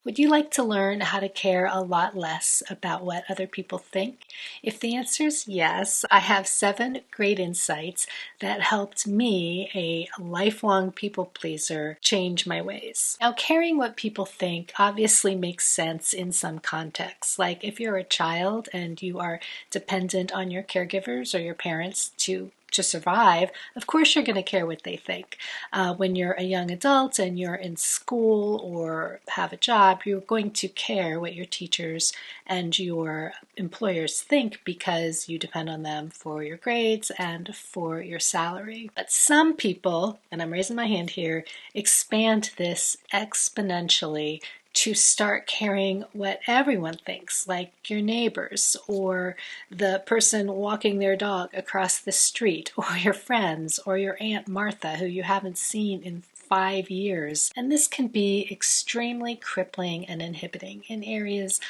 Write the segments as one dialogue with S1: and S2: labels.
S1: Would you like to learn how to care a lot less about what other people think? If the answer is yes, I have 7 great insights that helped me, a lifelong people pleaser, change my ways. Now, caring what people think obviously makes sense in some contexts. Like if you're a child and you are dependent on your caregivers or your parents to survive, of course you're going to care what they think. When you're a young adult and you're in school or have a job, you're going to care what your teachers and your employers think because you depend on them for your grades and for your salary. But some people, and I'm raising my hand here, expand this exponentially to start caring what everyone thinks, like your neighbors or the person walking their dog across the street or your friends or your Aunt Martha who you haven't seen in 5 years. And this can be extremely crippling and inhibiting in areas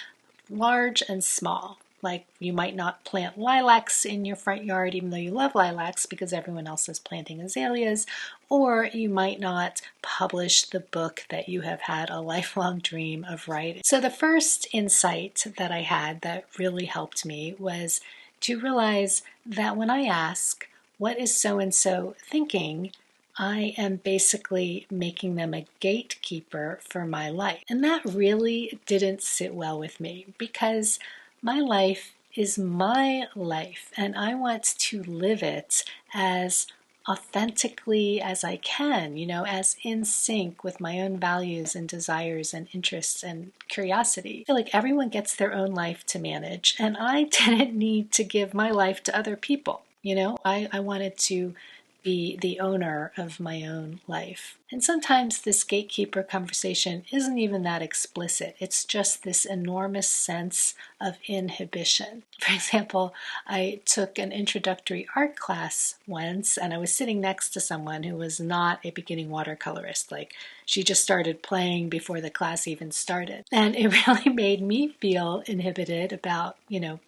S1: large and small. Like you might not plant lilacs in your front yard even though you love lilacs because everyone else is planting azaleas, or you might not publish the book that you have had a lifelong dream of writing. So the first insight that I had that really helped me was to realize that when I ask, what is so-and-so thinking, I am basically making them a gatekeeper for my life. And that really didn't sit well with me because my life is my life and I want to live it as authentically as I can, as in sync with my own values and desires and interests and curiosity. I feel like everyone gets their own life to manage and I didn't need to give my life to other people. I wanted to be the owner of my own life. And sometimes this gatekeeper conversation isn't even that explicit. It's just this enormous sense of inhibition. For example, I took an introductory art class once and I was sitting next to someone who was not a beginning watercolorist. Like she just started playing before the class even started. And it really made me feel inhibited about,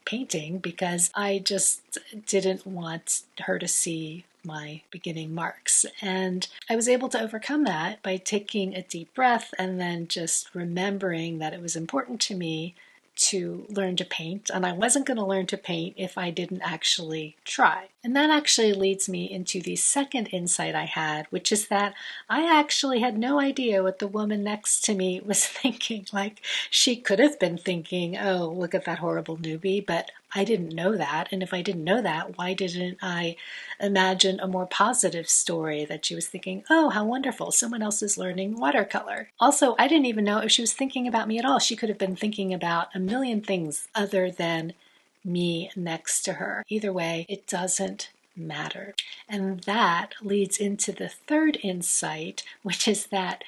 S1: painting because I just didn't want her to see my beginning marks. And I was able to overcome that by taking a deep breath and then just remembering that it was important to me to learn to paint, and I wasn't going to learn to paint if I didn't actually try. And that actually leads me into the second insight I had, which is that I actually had no idea what the woman next to me was thinking. Like, she could have been thinking, oh, look at that horrible newbie, but I didn't know that. And if I didn't know that, why didn't I imagine a more positive story that she was thinking, oh, how wonderful, someone else is learning watercolor. Also, I didn't even know if she was thinking about me at all. She could have been thinking about a million things other than me next to her. Either way, it doesn't matter. And that leads into the third insight, which is that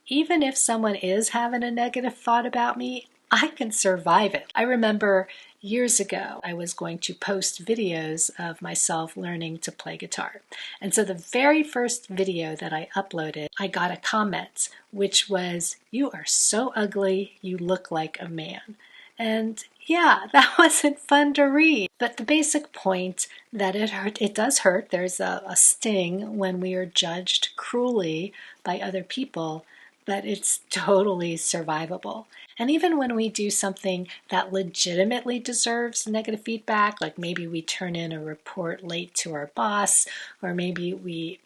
S1: even if someone is having a negative thought about me, I can survive it. I remember years ago, I was going to post videos of myself learning to play guitar. And so the very first video that I uploaded, I got a comment, which was, "You are so ugly, you look like a man." And yeah, that wasn't fun to read. But the basic point that it does hurt. There's a sting when we are judged cruelly by other people, but it's totally survivable. And even when we do something that legitimately deserves negative feedback, like maybe we turn in a report late to our boss, or maybe we,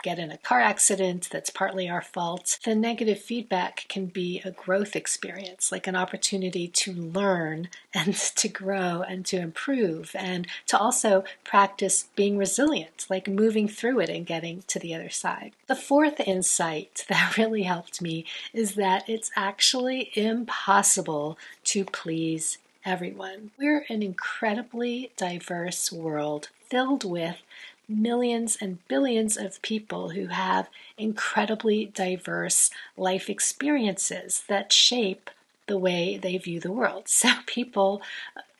S1: get in a car accident that's partly our fault, the negative feedback can be a growth experience, like an opportunity to learn and to grow and to improve and to also practice being resilient, like moving through it and getting to the other side. The fourth insight that really helped me is that it's actually impossible to please everyone. We're an incredibly diverse world filled with millions and billions of people who have incredibly diverse life experiences that shape the way they view the world. Some people,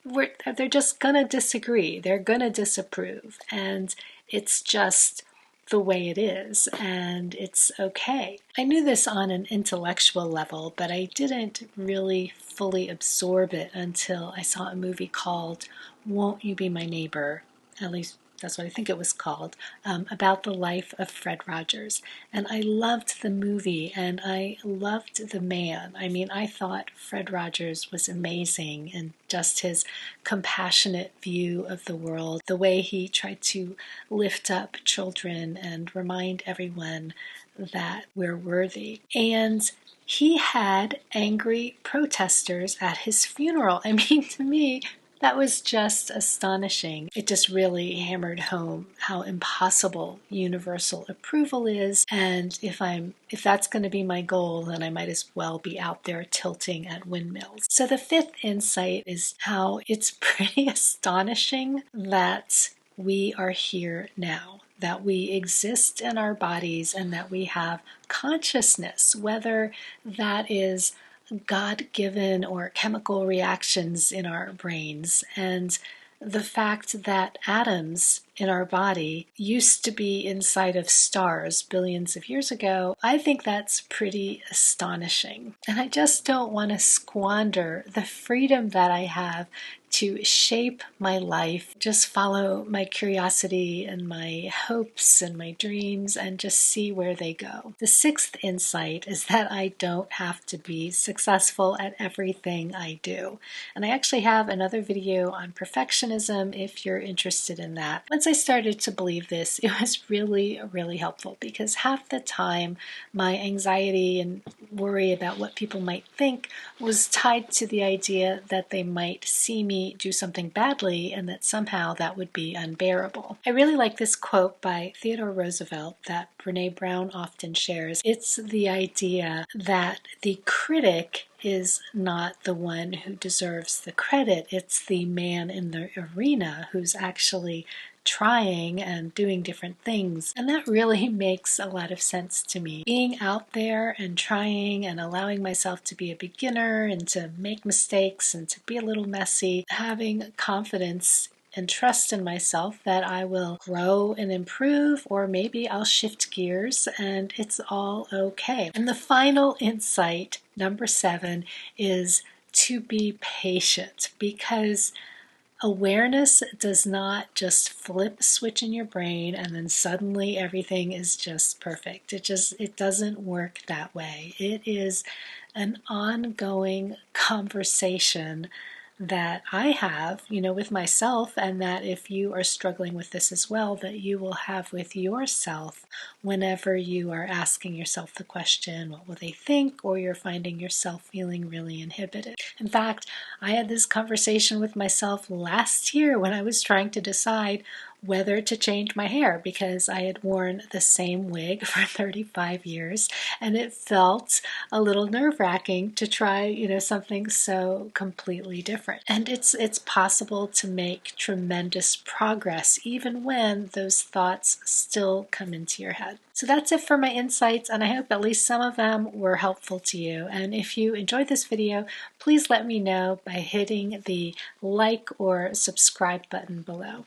S1: they're just going to disagree. They're going to disapprove. And it's just the way it is, and it's okay. I knew this on an intellectual level, but I didn't really fully absorb it until I saw a movie called Won't You Be My Neighbor? At least that's what I think it was called, about the life of Fred Rogers. And I loved the movie and I loved the man. I mean, I thought Fred Rogers was amazing, and just his compassionate view of the world, the way he tried to lift up children and remind everyone that we're worthy. And he had angry protesters at his funeral. I mean, to me, that was just astonishing. It just really hammered home how impossible universal approval is. And if that's going to be my goal, then I might as well be out there tilting at windmills. So the fifth insight is how it's pretty astonishing that we are here now, that we exist in our bodies and that we have consciousness, whether that is God-given or chemical reactions in our brains. And the fact that atoms in our body used to be inside of stars billions of years ago, I think that's pretty astonishing. And I just don't want to squander the freedom that I have to shape my life, just follow my curiosity and my hopes and my dreams and just see where they go. The sixth insight is that I don't have to be successful at everything I do. And I actually have another video on perfectionism if you're interested in that. Once I started to believe this, it was really, really helpful, because half the time my anxiety and worry about what people might think was tied to the idea that they might see me do something badly and that somehow that would be unbearable. I really like this quote by Theodore Roosevelt that Brene Brown often shares. It's the idea that the critic is not the one who deserves the credit. It's the man in the arena who's actually trying and doing different things. And that really makes a lot of sense to me. Being out there and trying and allowing myself to be a beginner and to make mistakes and to be a little messy, having confidence and trust in myself that I will grow and improve, or maybe I'll shift gears and it's all okay. And the final insight, number 7, is to be patient, because awareness does not just flip a switch in your brain and then suddenly everything is just perfect. It doesn't work that way. It is an ongoing conversation that I have, with myself, and that if you are struggling with this as well, that you will have with yourself whenever you are asking yourself the question, what will they think? Or you're finding yourself feeling really inhibited. In fact, I had this conversation with myself last year when I was trying to decide whether to change my hair, because I had worn the same wig for 35 years and it felt a little nerve-wracking to try, something so completely different. And it's possible to make tremendous progress even when those thoughts still come into your head. So that's it for my insights, and I hope at least some of them were helpful to you. And if you enjoyed this video, please let me know by hitting the like or subscribe button below.